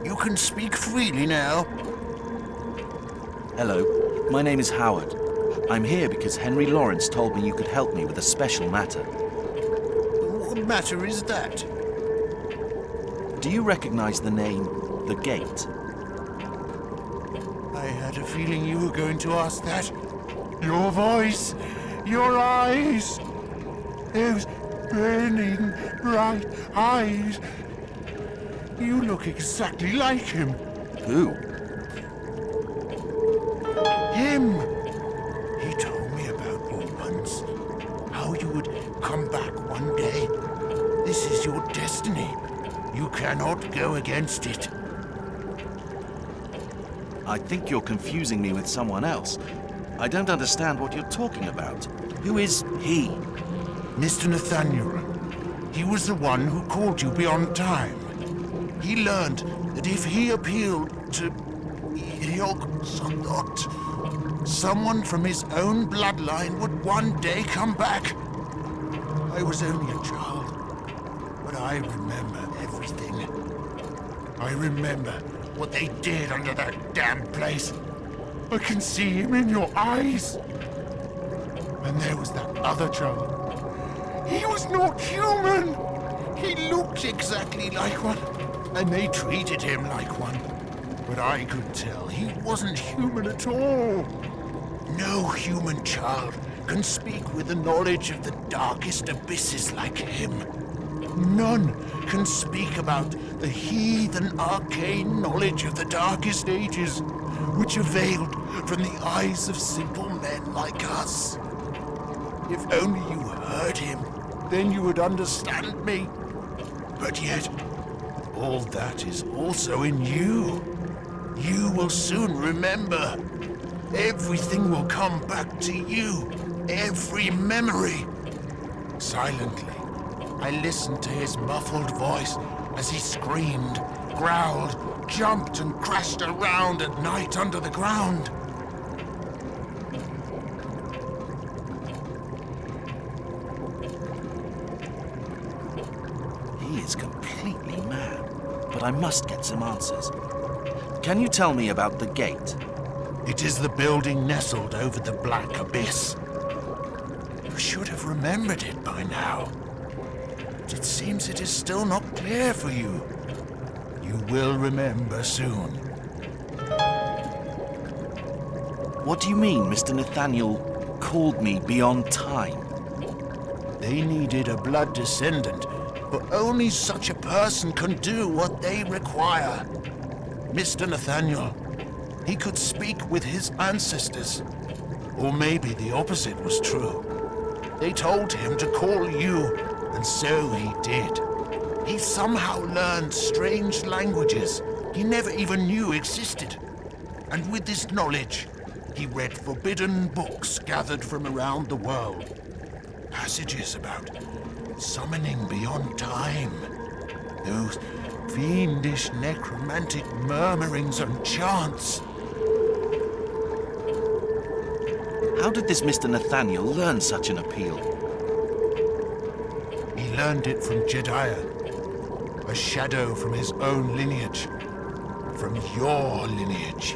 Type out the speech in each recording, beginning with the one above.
You can speak freely now. Hello, my name is Howard. I'm here because Henry Lawrence told me you could help me with a special matter. What matter is that? Do you recognize the name The Gate? I had a feeling you were going to ask that. Your voice, your eyes, those burning bright eyes. You look exactly like him. Who? Him! He told me about you once. How you would come back one day. This is your destiny. You cannot go against it. I think you're confusing me with someone else. I don't understand what you're talking about. Who is he? Mr. Nathaniel. He was the one who called you beyond time. He learned that if he appealed to Yog-Sothoth, someone from his own bloodline would one day come back. I was only a child, but I remember everything. I remember what they did under that damn place. I can see him in your eyes. And there was that other child. He was not human. He looked exactly like one. And they treated him like one. But I could tell he wasn't human at all. No human child can speak with the knowledge of the darkest abysses like him. None can speak about the heathen arcane knowledge of the darkest ages, which availed from the eyes of simple men like us. If only you heard him, then you would understand me. But yet, all that is also in you. You will soon remember. Everything will come back to you. Every memory. Silently, I listened to his muffled voice as he screamed, growled, jumped and crashed around at night under the ground. He is completely mad, but I must get some answers. Can you tell me about the gate? It is the building nestled over the black abyss. You should have remembered it by now. But it seems it is still not clear for you. You will remember soon. What do you mean Mr. Nathaniel called me beyond time? They needed a blood descendant, but only such a person can do what they require. Mr. Nathaniel, he could speak with his ancestors. Or maybe the opposite was true. They told him to call you, and so he did. He somehow learned strange languages he never even knew existed. And with this knowledge, he read forbidden books gathered from around the world. Passages about summoning beyond time. Those fiendish necromantic murmurings and chants. How did this Mr. Nathaniel learn such an appeal? He learned it from Jediah, a shadow from his own lineage, from your lineage.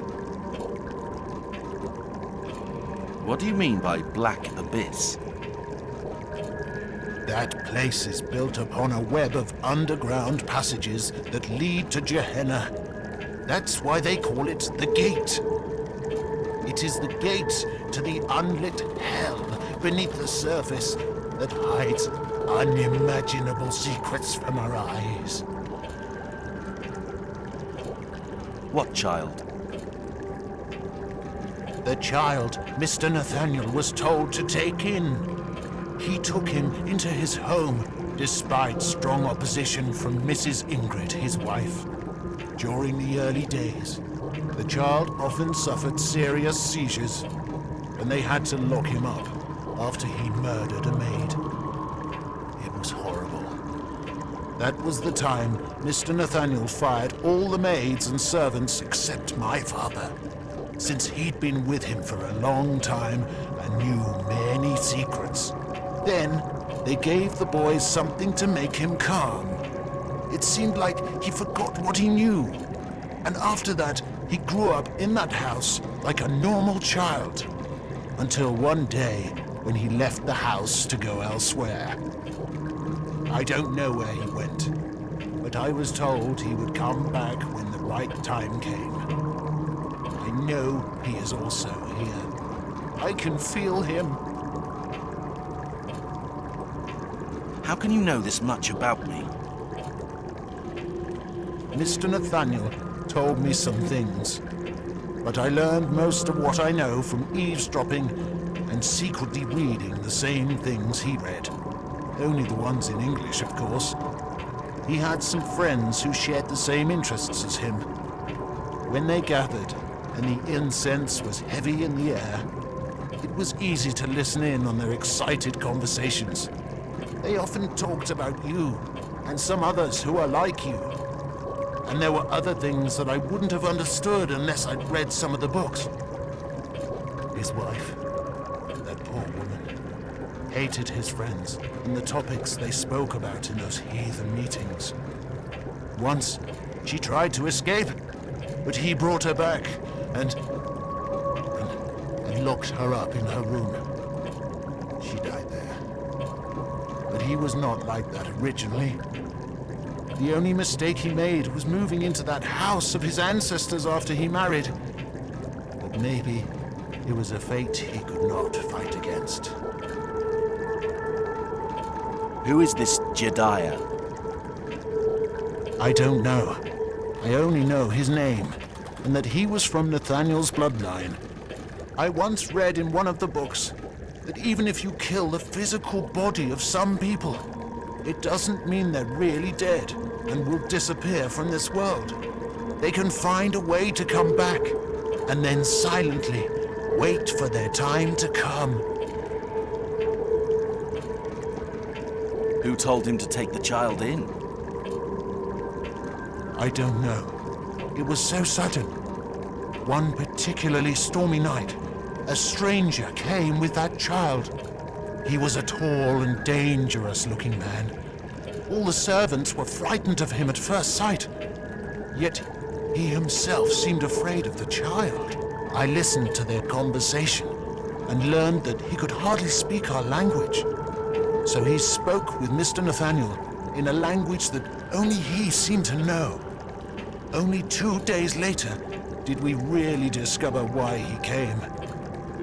What do you mean by black abyss? That place is built upon a web of underground passages that lead to Gehenna. That's why they call it the Gate. It is the gate to the unlit hell beneath the surface that hides unimaginable secrets from our eyes. What child? The child Mr. Nathaniel was told to take in. He took him into his home, despite strong opposition from Mrs. Ingrid, his wife. During the early days, the child often suffered serious seizures, and they had to lock him up after he murdered a maid. It was horrible. That was the time Mr. Nathaniel fired all the maids and servants except my father, since he'd been with him for a long time and knew many secrets. Then, they gave the boy something to make him calm. It seemed like he forgot what he knew. And after that, he grew up in that house like a normal child. Until one day, when he left the house to go elsewhere. I don't know where he went, but I was told he would come back when the right time came. I know he is also here. I can feel him. How can you know this much about me? Mr. Nathaniel told me some things, but I learned most of what I know from eavesdropping and secretly reading the same things he read. Only the ones in English, of course. He had some friends who shared the same interests as him. When they gathered, and the incense was heavy in the air, it was easy to listen in on their excited conversations. They often talked about you, and some others who are like you. And there were other things that I wouldn't have understood unless I'd read some of the books. His wife, that poor woman, hated his friends and the topics they spoke about in those heathen meetings. Once, she tried to escape, but he brought her back and locked her up in her room. She died there. But he was not like that originally. The only mistake he made was moving into that house of his ancestors after he married. But maybe it was a fate he could not fight against. Who is this Jedediah? I don't know. I only know his name, and that he was from Nathaniel's bloodline. I once read in one of the books that even if you kill the physical body of some people, it doesn't mean they're really dead and will disappear from this world. They can find a way to come back, and then silently wait for their time to come. Who told him to take the child in? I don't know. It was so sudden. One particularly stormy night, a stranger came with that child. He was a tall and dangerous-looking man. All the servants were frightened of him at first sight. Yet he himself seemed afraid of the child. I listened to their conversation and learned that he could hardly speak our language. So he spoke with Mr. Nathaniel in a language that only he seemed to know. Only 2 days later did we really discover why he came.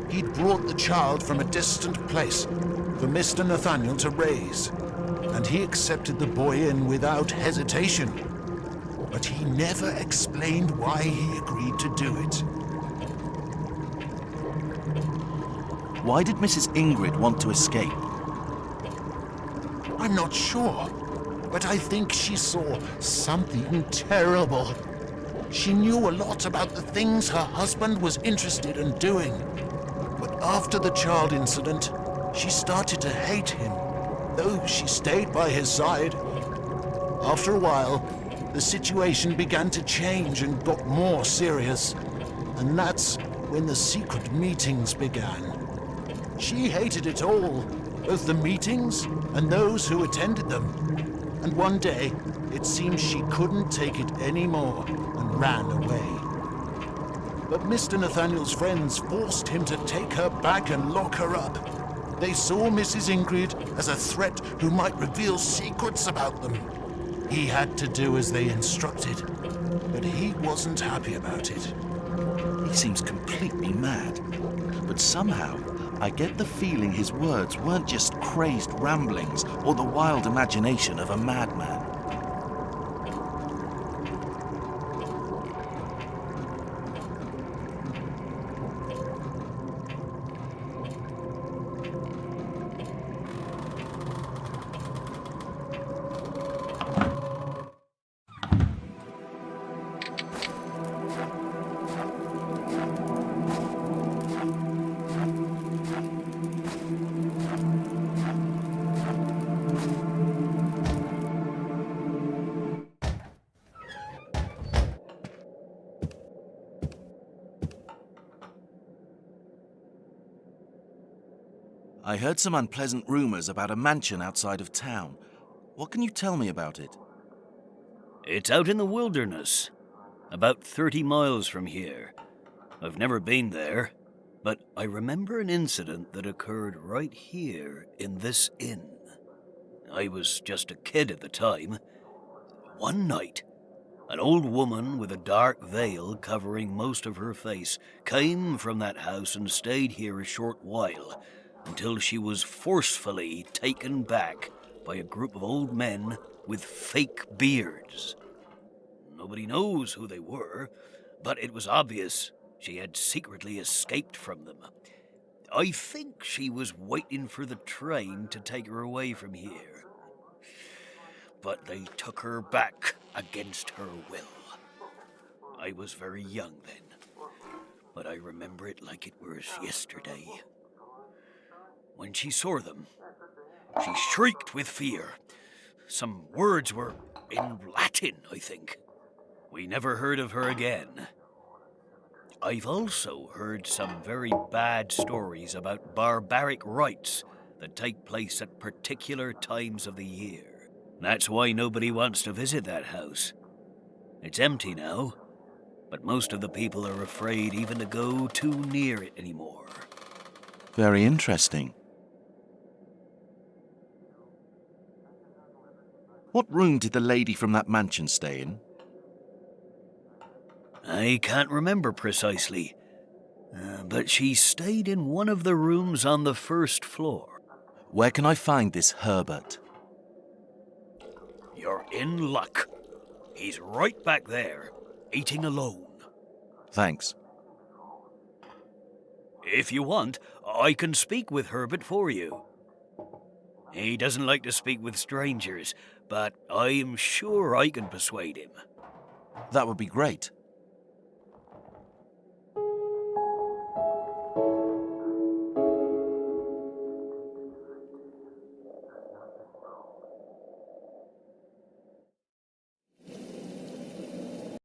He'd brought the child from a distant place for Mr. Nathaniel to raise, and he accepted the boy in without hesitation. But he never explained why he agreed to do it. Why did Mrs. Ingrid want to escape? I'm not sure, but I think she saw something terrible. She knew a lot about the things her husband was interested in doing. But after the child incident, she started to hate him, though she stayed by his side. After a while, the situation began to change and got more serious. And that's when the secret meetings began. She hated it all, both the meetings and those who attended them. And one day, it seemed she couldn't take it anymore and ran away. But Mr. Nathaniel's friends forced him to take her back and lock her up. They saw Mrs. Ingrid as a threat who might reveal secrets about them. He had to do as they instructed, but he wasn't happy about it. He seems completely mad. But somehow, I get the feeling his words weren't just crazed ramblings or the wild imagination of a madman. I heard some unpleasant rumors about a mansion outside of town. What can you tell me about it? It's out in the wilderness, about 30 miles from here. I've never been there, but I remember an incident that occurred right here in this inn. I was just a kid at the time. One night, an old woman with a dark veil covering most of her face came from that house and stayed here a short while, until she was forcefully taken back by a group of old men with fake beards. Nobody knows who they were, but it was obvious she had secretly escaped from them. I think she was waiting for the train to take her away from here. But they took her back against her will. I was very young then, but I remember it like it was yesterday. When she saw them, she shrieked with fear. Some words were in Latin, I think. We never heard of her again. I've also heard some very bad stories about barbaric rites that take place at particular times of the year. That's why nobody wants to visit that house. It's empty now, but most of the people are afraid even to go too near it anymore. Very interesting. What room did the lady from that mansion stay in? I can't remember precisely, but she stayed in one of the rooms on the first floor. Where can I find this Herbert? You're in luck. He's right back there, eating alone. Thanks. If you want, I can speak with Herbert for you. He doesn't like to speak with strangers, but I'm sure I can persuade him. That would be great.